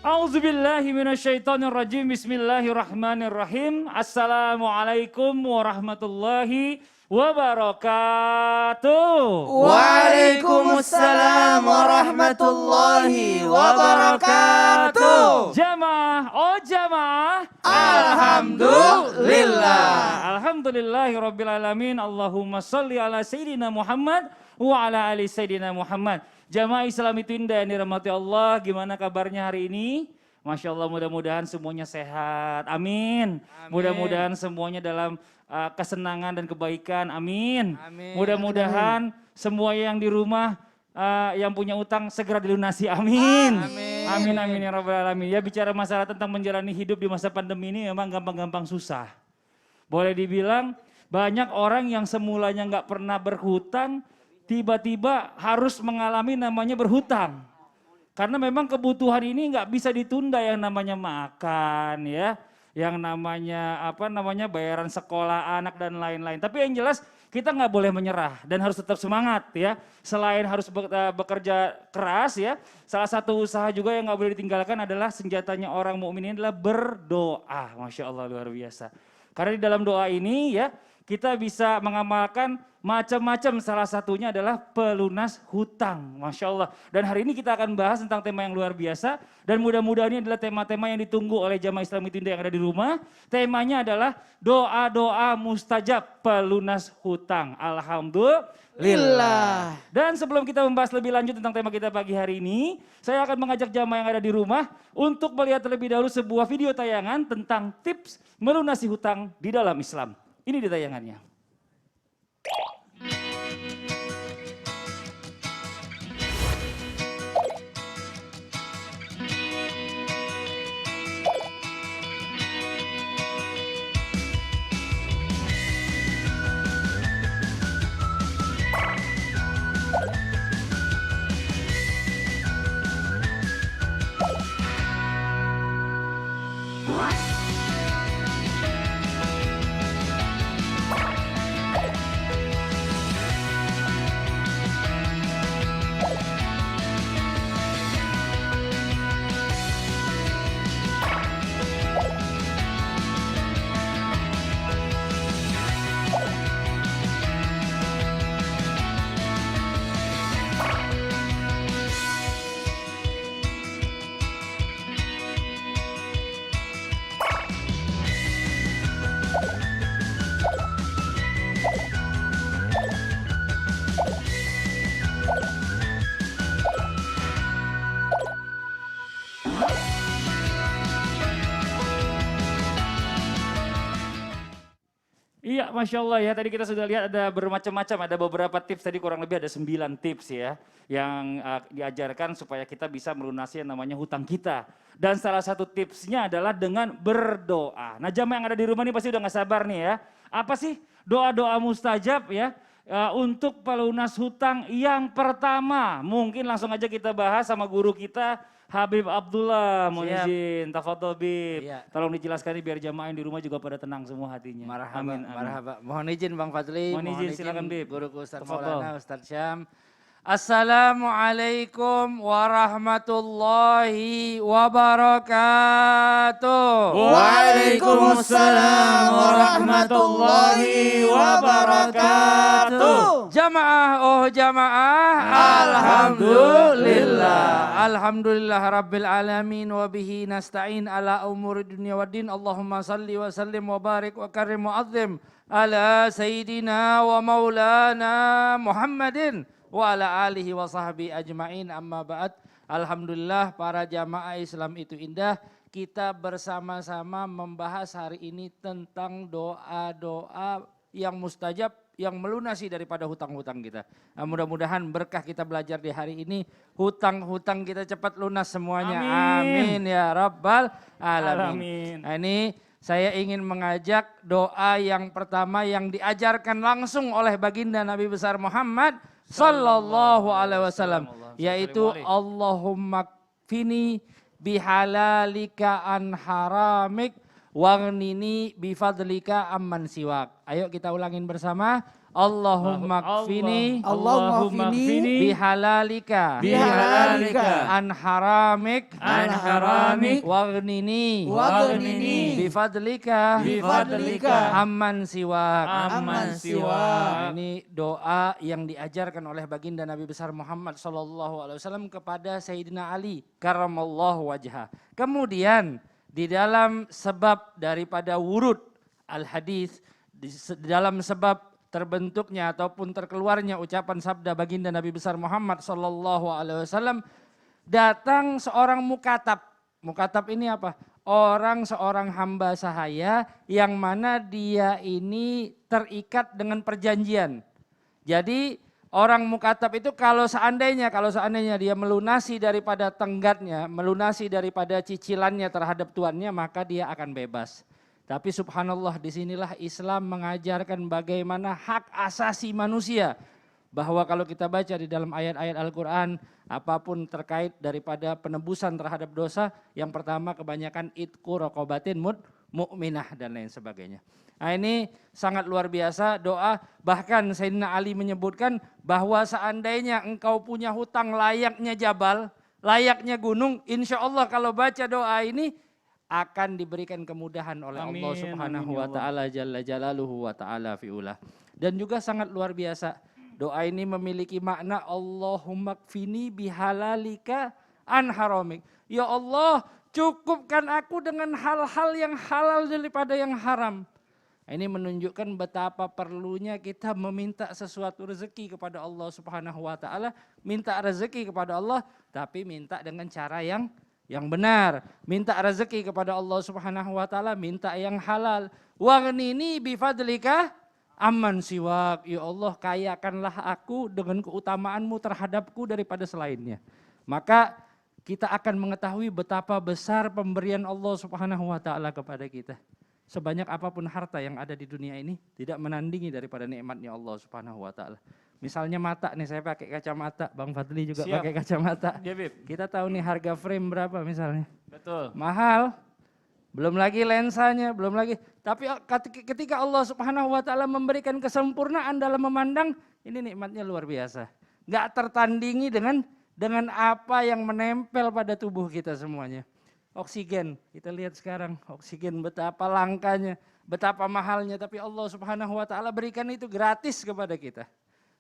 A'udzubillahi minasyaitonirrajim. Bismillahirrahmanirrahim. Assalamualaikum warahmatullahi wabarakatuh. Waalaikumsalam warahmatullahi wabarakatuh. Jamaah, jamaah. Alhamdulillah. Alhamdulillahirabbil alamin. Allahumma shalli ala sayyidina Muhammad wa ala ali sayyidina Muhammad. Jamaah Islam itu indah yang dirahmati Allah, gimana kabarnya hari ini? Masya Allah, mudah-mudahan semuanya sehat, amin. Mudah-mudahan semuanya dalam kesenangan dan kebaikan, amin. Mudah-mudahan semua yang di rumah yang punya utang segera dilunasi, amin. Amin, amin ya rabbal alamin. Ya, bicara masalah tentang menjalani hidup di masa pandemi ini memang gampang-gampang susah. Boleh dibilang banyak orang yang semulanya nggak pernah berhutang, tiba-tiba harus mengalami namanya berhutang. Karena memang kebutuhan ini nggak bisa ditunda, yang namanya makan ya, yang namanya bayaran sekolah anak dan lain-lain. Tapi yang jelas kita nggak boleh menyerah dan harus tetap semangat ya. Selain harus bekerja keras ya, salah satu usaha juga yang nggak boleh ditinggalkan adalah senjatanya orang mukmin ini adalah berdoa. Masya Allah, luar biasa. Karena di dalam doa ini ya, kita bisa mengamalkan macam-macam, salah satunya adalah pelunas hutang, Masya Allah. Dan hari ini kita akan bahas tentang tema yang luar biasa, dan mudah-mudahan ini adalah tema-tema yang ditunggu oleh jamaah Islam itu yang ada di rumah. Temanya adalah doa-doa mustajab pelunas hutang. Alhamdulillah. Dan sebelum kita membahas lebih lanjut tentang tema kita pagi hari ini, saya akan mengajak jamaah yang ada di rumah untuk melihat terlebih dahulu sebuah video tayangan tentang tips melunasi hutang di dalam Islam. Ini di tayangannya. Iya, Masya Allah ya, tadi kita sudah lihat ada bermacam-macam, ada beberapa tips, tadi kurang lebih ada 9 tips ya, yang diajarkan supaya kita bisa melunasi yang namanya hutang kita. Dan salah satu tipsnya adalah dengan berdoa. Nah, jamaah yang ada di rumah ini pasti udah gak sabar nih ya. Apa sih doa-doa mustajab ya, untuk pelunas hutang? Yang pertama, mungkin langsung aja kita bahas sama guru kita, Habib Abdullah, mohon izin, tafadhol Bib. Ya. Tolong dijelaskan biar jamaah yang di rumah juga pada tenang semua hatinya. Marhaba, amin, amin. Marhaba. Mohon izin Bang Fadli, mohon izin silakan Bib. Guruku Ustaz Maulana, Ustaz Syam. Assalamualaikum warahmatullahi wabarakatuh. Waalaikumsalam warahmatullahi wabarakatuh. Jamaah, jamaah. Alhamdulillah. Alhamdulillah rabbil alamin wa bihi nasta'in ala umuri dunya waddin. Allahumma salli wa sallim wa barik wa karim wa azim ala sayyidina wa maulana Muhammadin wa ala alihi wa sahbihi ajma'in, amma ba'd. Alhamdulillah para jamaah Islam itu indah. Kita bersama-sama membahas hari ini tentang doa-doa yang mustajab, yang melunasi daripada hutang-hutang kita. Nah, mudah-mudahan berkah kita belajar di hari ini, hutang-hutang kita cepat lunas semuanya. Amin, ya rabbal alamin. Nah, ini saya ingin mengajak doa yang pertama yang diajarkan langsung oleh baginda Nabi besar Muhammad sallallahu alaihi wasallam, yaitu Allahumma kfini bihalalika an haramik waghnini bifadlika amman siwak. Ayo kita ulangin bersama. Allahumma kfini Allahumma kfini bihalalika bihalalika an haramik an haramik waghnini waghnini bifadlika bifadlika amman siwak. amman siwa. Nah, ini doa yang diajarkan oleh baginda Nabi besar Muhammad SAW kepada Sayyidina Ali karramallahu wajhah. Kemudian di dalam sebab daripada wurud al-hadis, di dalam sebab terbentuknya ataupun terkeluarnya ucapan sabda baginda Nabi besar Muhammad SAW, datang seorang mukatab. Mukatab ini apa? Seorang hamba sahaya yang mana dia ini terikat dengan perjanjian. Jadi orang mukatab itu kalau seandainya dia melunasi daripada tenggatnya, melunasi daripada cicilannya terhadap tuannya, maka dia akan bebas. Tapi subhanallah, disinilah Islam mengajarkan bagaimana hak asasi manusia. Bahwa kalau kita baca di dalam ayat-ayat Al-Quran, apapun terkait daripada penebusan terhadap dosa, yang pertama kebanyakan itqu raqabatin mu'minah dan lain sebagainya. Nah, ini sangat luar biasa doa, bahkan Sayyidina Ali menyebutkan bahwa seandainya engkau punya hutang layaknya jabal, layaknya gunung, insya Allah kalau baca doa ini akan diberikan kemudahan oleh Amin, Allah Subhanahu amin, ya wa taala jalla jalaluhu wa taala fiulah. Dan juga sangat luar biasa, doa ini memiliki makna Allahumma kfini bihalalika an haramik. Ya Allah, cukupkan aku dengan hal-hal yang halal daripada yang haram. Ini menunjukkan betapa perlunya kita meminta sesuatu rezeki kepada Allah Subhanahu wa taala, minta rezeki kepada Allah tapi minta dengan cara yang benar. Minta rezeki kepada Allah Subhanahu wa taala, minta yang halal. Waghnini bifadlika amman siwak. Ya Allah, kayakanlah aku dengan keutamaanmu terhadapku daripada selainnya. Maka kita akan mengetahui betapa besar pemberian Allah Subhanahu wa taala kepada kita. Sebanyak apapun harta yang ada di dunia ini tidak menandingi daripada nikmatnya Allah Subhanahu wa taala. Misalnya mata nih, saya pakai kacamata, Bang Fadli juga pakai kacamata. Ya, Bib. Kita tahu nih harga frame berapa misalnya. Betul. Mahal. Belum lagi lensanya, belum lagi. Tapi ketika Allah Subhanahu wa taala memberikan kesempurnaan dalam memandang, ini nikmatnya luar biasa. Enggak tertandingi dengan apa yang menempel pada tubuh kita semuanya. Oksigen, kita lihat sekarang oksigen betapa langkanya, betapa mahalnya, tapi Allah Subhanahu wa taala berikan itu gratis kepada kita.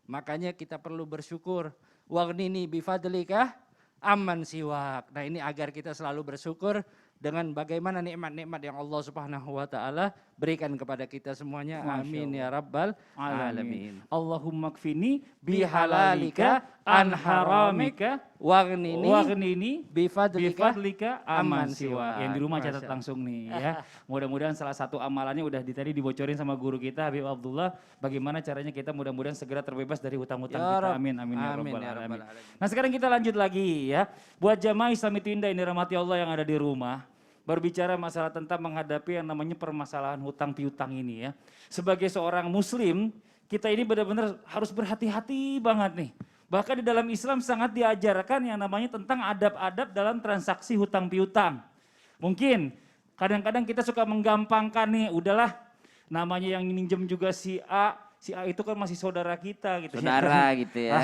Makanya kita perlu bersyukur. Waghnini bifadlika amman siwak. Nah, ini agar kita selalu bersyukur dengan bagaimana nikmat-nikmat yang Allah Subhanahu wa taala berikan kepada kita semuanya. Amin ya rabbal alamin. Allahumma kfini Bihalalika an haramika waghnini bifadlika aman siwa. Yang di rumah Masya catat Allah. langsung nih ya. Mudah-mudahan salah satu amalannya udah tadi dibocorin sama guru kita Habib Abdullah. Bagaimana caranya kita mudah-mudahan segera terbebas dari hutang-hutang Ya kita. Rabb. Amin amin ya Amin rabbal ya alamin. rabbal alamin. Nah, sekarang kita lanjut lagi ya. Buat jamaah Islam itu indah ini rahmati Allah yang ada di rumah. Berbicara masalah tentang menghadapi yang namanya permasalahan hutang piutang ini ya. Sebagai seorang muslim, kita ini benar-benar harus berhati-hati banget nih. Bahkan di dalam Islam sangat diajarkan yang namanya tentang adab-adab dalam transaksi hutang piutang. Mungkin kadang-kadang kita suka menggampangkan nih, udahlah namanya yang minjem juga si A itu kan masih saudara kita gitu. Saudara gitu ya.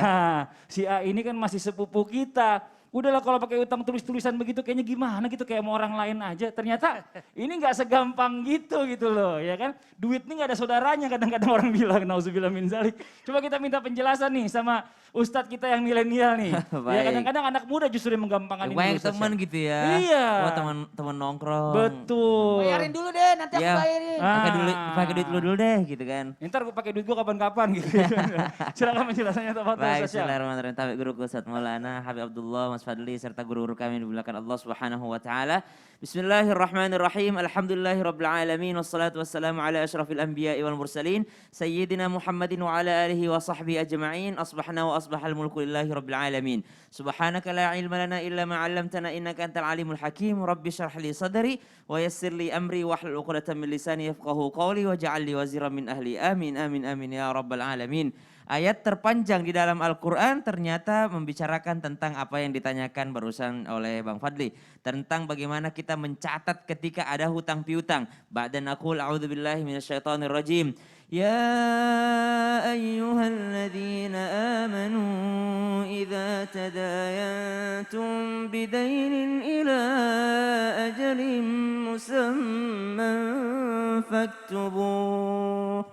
Si A ini kan masih sepupu kita. Udahlah kalau pakai utang tulis-tulisan begitu kayaknya gimana gitu, kayak mau orang lain aja. Ternyata ini nggak segampang gitu loh ya kan. Duit ini nggak ada saudaranya kadang-kadang orang bilang, nauzubillah min zalik. Coba kita minta penjelasan nih sama Ustadz kita yang milenial nih. Ya Baik. kadang-kadang anak muda justru yang menggampangkan ini. Banyak Ustadz, teman ya. gitu ya. Iya. Oh, teman nongkrong. Betul. Bayarin dulu deh, nanti aku Ya. bayarin. Pakai duit lu dulu deh gitu kan. Ntar gue pakai duit gue kapan-kapan gitu. Silakan penjelasannya teman-teman. Baik, bismillahirrahmanirrahim. Tabi guruku Ustaz Maulana Habib Abdullah Mas Fadli serta guru-guru kami yang dimuliakan Allah Subhanahu wa taala. Bismillahirrahmanirrahim. Alhamdulillahirabbil alamin wassalatu wassalamu ala asyrafil anbiya'i wal mursalin sayyidina Muhammadin wa ala alihi wa sahbihi ajma'in. Asbahna wa asbahal mulku lillahi rabbil alamin. Subhanaka la ilma lana illa ma 'allamtana innaka antal alimul hakim. Rabbi shrah li sadri wa yassir li amri wahlul 'uqdatam min lisani yafqahu qawli waj'al li waziran min ahli. Amin amin amin ya rabbal alamin. ayat terpanjang di dalam Al-Quran ternyata membicarakan tentang apa yang ditanyakan barusan oleh Bang Fadli. Tentang bagaimana kita mencatat ketika ada hutang piutang. Ba'dan aqul a'udzubillahi minasyaitonirrajim. Ya ayyuhalladzina amanu idza tadayantum bidainin ila ajalin musamman faktubuh.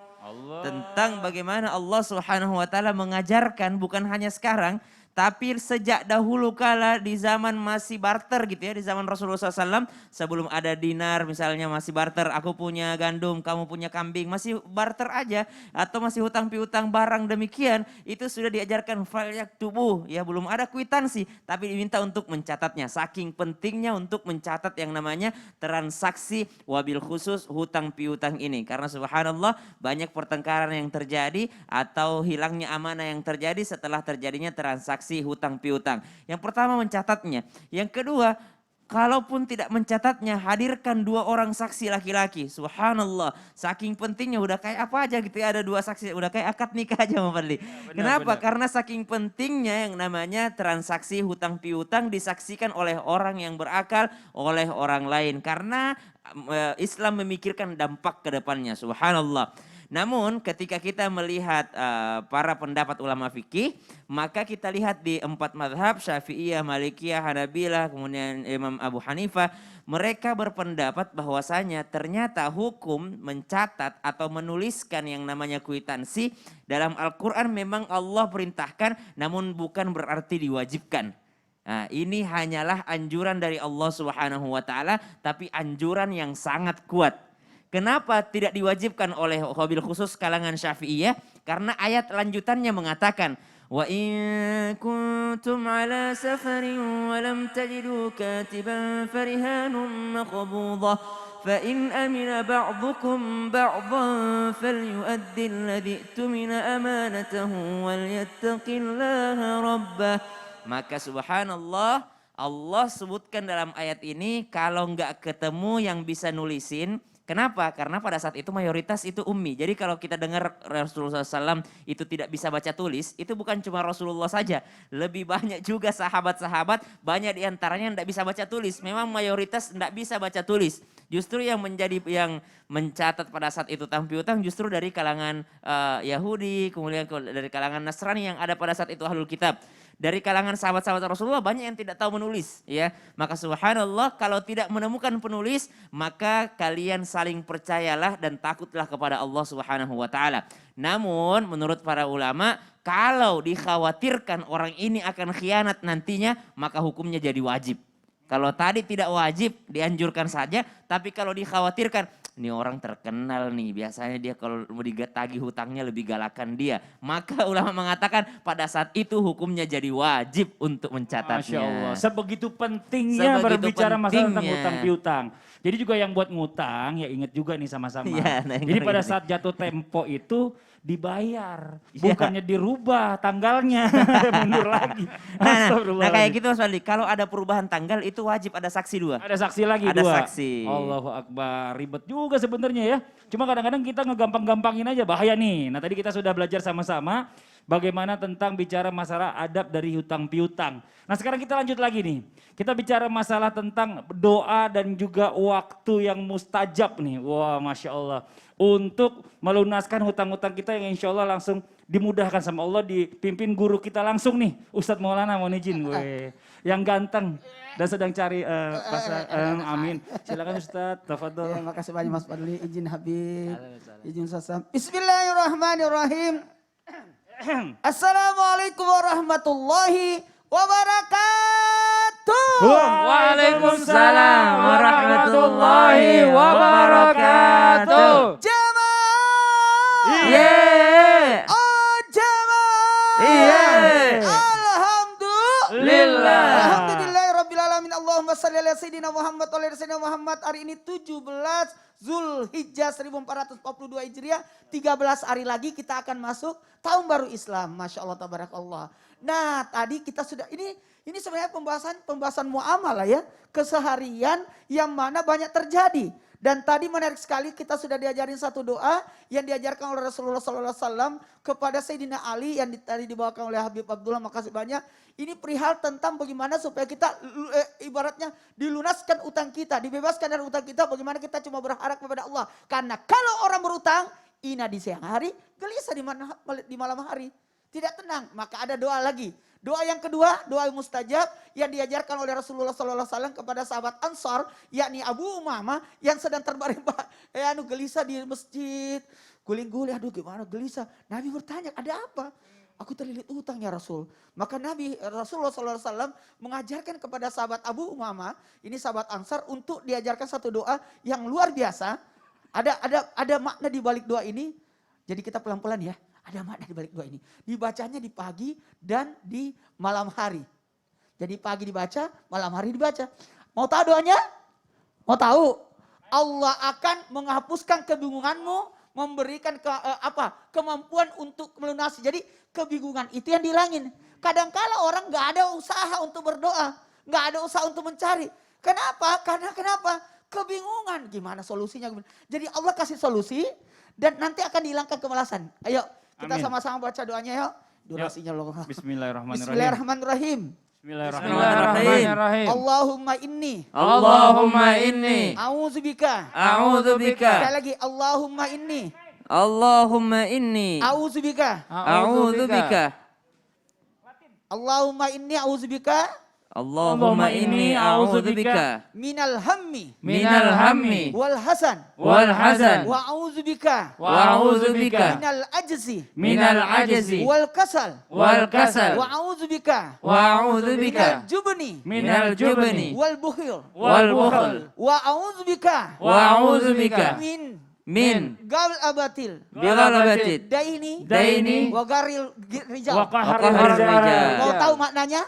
Tentang bagaimana Allah Subhanahu wa taala mengajarkan bukan hanya sekarang tapi sejak dahulu kala di zaman masih barter gitu ya, di zaman Rasulullah SAW sebelum ada dinar misalnya masih barter, aku punya gandum, kamu punya kambing, masih barter aja atau masih hutang piutang barang demikian, itu sudah diajarkan falyaktubuh ya, belum ada kwitansi tapi diminta untuk mencatatnya. Saking pentingnya untuk mencatat yang namanya transaksi wabil khusus hutang piutang ini, karena subhanallah banyak pertengkaran yang terjadi atau hilangnya amanah yang terjadi setelah terjadinya transaksi hutang piutang. Yang pertama mencatatnya. Yang kedua, kalaupun tidak mencatatnya, hadirkan 2 orang saksi laki-laki. Subhanallah, saking pentingnya udah kayak apa aja gitu ya, ada 2 saksi, udah kayak akad nikah aja Pak Fadli. Kenapa? Benar. Karena saking pentingnya yang namanya transaksi hutang piutang disaksikan oleh orang yang berakal, oleh orang lain. Karena Islam memikirkan dampak ke depannya. Subhanallah. Namun ketika kita melihat para pendapat ulama fikih, maka kita lihat di 4 mazhab Syafi'iyah, Malikiyah, Hanabilah, kemudian Imam Abu Hanifah, mereka berpendapat bahwasanya ternyata hukum mencatat atau menuliskan yang namanya kwitansi dalam Al-Quran memang Allah perintahkan, namun bukan berarti diwajibkan. Nah, ini hanyalah anjuran dari Allah Subhanahu wa taala, tapi anjuran yang sangat kuat. Kenapa tidak diwajibkan oleh wabil khusus kalangan Syafi'iyah? Karena ayat lanjutannya mengatakan, wa in kuntum ala safarin wa lam tajidu katiban farihanun maqbudah fa in amina ba'dukum ba'dan falyu'addi alladhi tumina amanatahu wal yattaqillaha rabbah. Maka subhanallah, Allah sebutkan dalam ayat ini kalau enggak ketemu yang bisa nulisin. Kenapa? Karena pada saat itu mayoritas itu ummi. Jadi kalau kita dengar Rasulullah SAW itu tidak bisa baca tulis, itu bukan cuma Rasulullah saja. Lebih banyak juga sahabat-sahabat, banyak diantaranya yang tidak bisa baca tulis. Memang mayoritas tidak bisa baca tulis. Justru yang mencatat pada saat itu hutang piutang justru dari kalangan Yahudi, kemudian dari kalangan Nasrani yang ada pada saat itu ahlul kitab. Dari kalangan sahabat-sahabat Rasulullah banyak yang tidak tahu menulis ya. Maka subhanallah kalau tidak menemukan penulis maka kalian saling percayalah dan takutlah kepada Allah Subhanahu wa taala. Namun menurut para ulama kalau dikhawatirkan orang ini akan khianat nantinya maka hukumnya jadi wajib. Kalau tadi tidak wajib dianjurkan saja, tapi kalau dikhawatirkan ini orang terkenal nih, biasanya dia kalau mau ditagih hutangnya lebih galakan dia. Maka ulama mengatakan pada saat itu hukumnya jadi wajib untuk mencatatnya. Masya Allah, sebegitu pentingnya berbicara masalah tentang hutang piutang. Jadi juga yang buat ngutang ya ingat juga nih sama-sama. Ya, jadi pada saat jatuh tempo itu dibayar, bukannya dirubah tanggalnya, mundur lagi. Nah kayak gitu Mas Fadli, kalau ada perubahan tanggal itu wajib ada saksi 2. Ada saksi lagi 2. Ada saksi. Allahu Akbar, ribet juga sebenarnya ya. Cuma kadang-kadang kita ngegampang-gampangin aja, bahaya nih. Nah tadi kita sudah belajar sama-sama bagaimana tentang bicara masalah adab dari hutang piutang. Nah sekarang kita lanjut lagi nih. Kita bicara masalah tentang doa dan juga waktu yang mustajab nih. Wah Masya Allah. Untuk melunaskan hutang-hutang kita yang insya Allah langsung dimudahkan sama Allah, dipimpin guru kita langsung nih. Ustadz Maulana mohon izin gue. Yang ganteng dan sedang cari amin. Silakan Ustadz, tafadhol. Terima kasih banyak Mas Fadli, izin Habib, izin Sasam. Bismillahirrahmanirrahim. Assalamualaikum warahmatullahi wabarakatuh. Waalaikumsalam warahmatullahi wabarakatuh. Jamaah. Yeah. Oh jamaah. Yeah. Alhamdulillah. Alhamdulillahirrabbilalamin. Allahumma salli ala sayyidina Muhammad wa ala sayyidina Muhammad. Hari ini 17 Zulhijjah 1442 Hijriah. 13 hari lagi kita akan masuk tahun baru Islam. Masya Allah tabarakallah. Nah tadi kita sudah ini sebenarnya pembahasan muamalah ya. Keseharian yang mana banyak terjadi. Dan tadi menarik sekali kita sudah diajarin satu doa yang diajarkan oleh Rasulullah SAW kepada Sayyidina Ali yang tadi dibawakan oleh Habib Abdullah, makasih banyak. Ini perihal tentang bagaimana supaya kita ibaratnya dilunaskan utang kita, dibebaskan dari utang kita, bagaimana kita cuma berharap kepada Allah. Karena kalau orang berutang, ina di siang hari, gelisah di malam hari. Tidak tenang, maka ada doa lagi. Doa yang kedua, doa mustajab yang diajarkan oleh Rasulullah SAW kepada sahabat Ansar, yakni Abu Umamah yang sedang terbaring gelisah di masjid. Guling-guling, aduh gimana gelisah. Nabi bertanya, ada apa? Aku terlilit utang ya Rasul. Maka Rasulullah SAW mengajarkan kepada sahabat Abu Umamah, ini sahabat Ansar, untuk diajarkan satu doa yang luar biasa. Ada makna di balik doa ini. Jadi kita pelan-pelan ya. Ada makna di balik doa ini. Dibacanya di pagi dan di malam hari. Jadi pagi dibaca, malam hari dibaca. Mau tahu doanya? Mau tahu? Allah akan menghapuskan kebingunganmu, memberikan kemampuan untuk melunasi. Jadi kebingungan itu yang dihilangin. Kadangkala orang nggak ada usaha untuk berdoa, nggak ada usaha untuk mencari. Kenapa? Karena kenapa? Kebingungan. Gimana solusinya? Jadi Allah kasih solusi dan nanti akan dihilangkan kemalasan. Ayo. Kita sama-sama baca doanya yuk. Durasinya loh. Bismillahirrahmanirrahim. Bismillahirrahmanirrahim. Bismillahirrahmanirrahim. Allahumma inni. Allahumma inni. A'udzubika. A'udzubika. Sekali lagi. Allahumma inni. Allahumma inni. A'udzubika. A'udzubika. Allahumma inni a'udzubika. Allahumma inni a'udzubika Minal hammi. Minal hammi. Wal hasan. Wal hazan. Wa a'udzubika. Wa a'udzubika. Minal ajzi. Minal ajzi. Wal kasal. Wal kasal. Wa a'udzubika. Wa a'udzubika. Minal jubni. Minal jubni. Wal bukhil. Wal bukhl. Wa a'udzubika. Wa a'udzubika. Min gal abatil. Bighalabatit. Daini. Wa garil rijal. Wa qahar Qahar rijal. rijal. Mau tahu maknanya?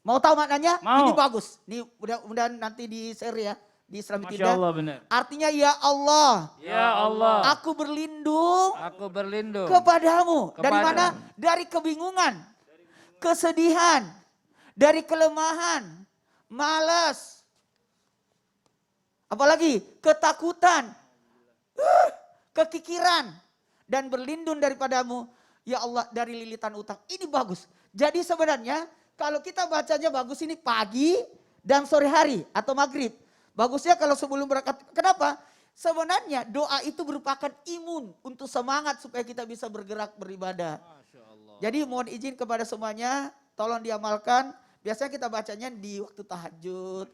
Mau tahu maknanya? Mau. Ini bagus. Ini mudah-mudahan nanti di share ya. Di Islami Masya Tidak. Allah benar. Artinya ya Allah. Ya Allah. Aku berlindung Aku berlindung kepadamu. Dari Kepadamu. mana? Dari kebingungan. Kesedihan. Dari kelemahan. Malas. Apalagi? Ketakutan. Kekikiran. Dan berlindung daripadamu. Ya Allah dari lilitan utang. Ini bagus. Jadi sebenarnya kalau kita bacanya bagus ini pagi dan sore hari atau maghrib. Bagusnya kalau sebelum berangkat. Kenapa? Sebenarnya doa itu merupakan imun untuk semangat supaya kita bisa bergerak beribadah. Jadi mohon izin kepada semuanya, tolong diamalkan. Biasanya kita bacanya di waktu tahajud,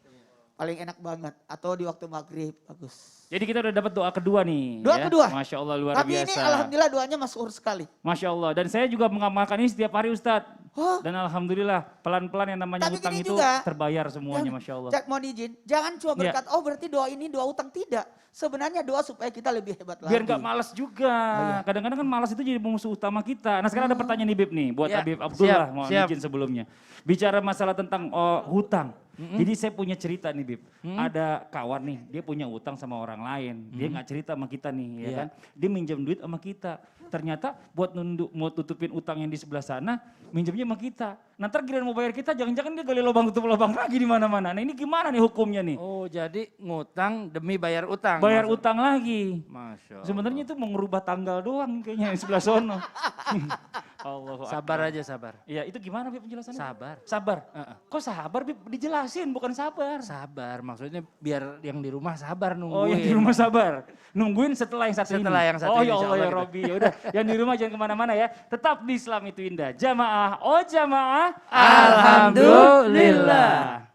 paling enak banget. Atau di waktu maghrib, bagus. Jadi kita udah dapat doa kedua nih. Doa ya. kedua. Masya Allah luar Tapi biasa. ini alhamdulillah doanya masyhur sekali. Masya Allah. Dan saya juga mengamalkan ini setiap hari Ustadz. Oh. Dan alhamdulillah pelan-pelan yang namanya Tapi utang gini itu juga, terbayar semuanya Masya Allah. Mohon izin, jangan cuma Iya. berkata, oh berarti doa ini doa utang. Tidak. Sebenarnya doa supaya kita lebih hebat lagi. Biar gak malas juga. iya. Kadang-kadang kan malas itu jadi musuh utama kita. Nah sekarang ada pertanyaan nih Bib nih. Buat Ya, Habib Abdullah. siap, Mohon siap. izin sebelumnya. Bicara masalah tentang hutang. Jadi saya punya cerita nih Bib. Ada kawan nih, dia punya utang sama orang lain. Dia gak cerita sama kita nih ya Iya. kan. Dia minjem duit sama kita. Ternyata buat mau tutupin utang yang di sebelah sana, minjemnya sama kita. Nah ntar giliran mau bayar kita, jangan-jangan dia gali lubang tutup lubang lagi di mana-mana. Nah ini gimana nih hukumnya nih? Oh jadi ngutang demi bayar utang. Bayar maksud- utang lagi. Masya Allah. Sebenarnya itu mau ngerubah tanggal doang kayaknya yang sebelah sono. Allahu Sabar Akbar. aja sabar. Iya itu gimana Bib penjelasannya? Sabar. Sabar. Kok sabar Bib? Dijelasin bukan sabar. Sabar maksudnya biar yang di rumah sabar nungguin. Oh yang di rumah sabar. Nungguin setelah yang satu Setelah ini. yang satu oh ini, ya insya Allah ya Allah gitu. Robbi. Ya udah yang di rumah jangan kemana-mana ya. Tetap di Islam itu indah. Jamaah. Oh jamaah. Alhamdulillah.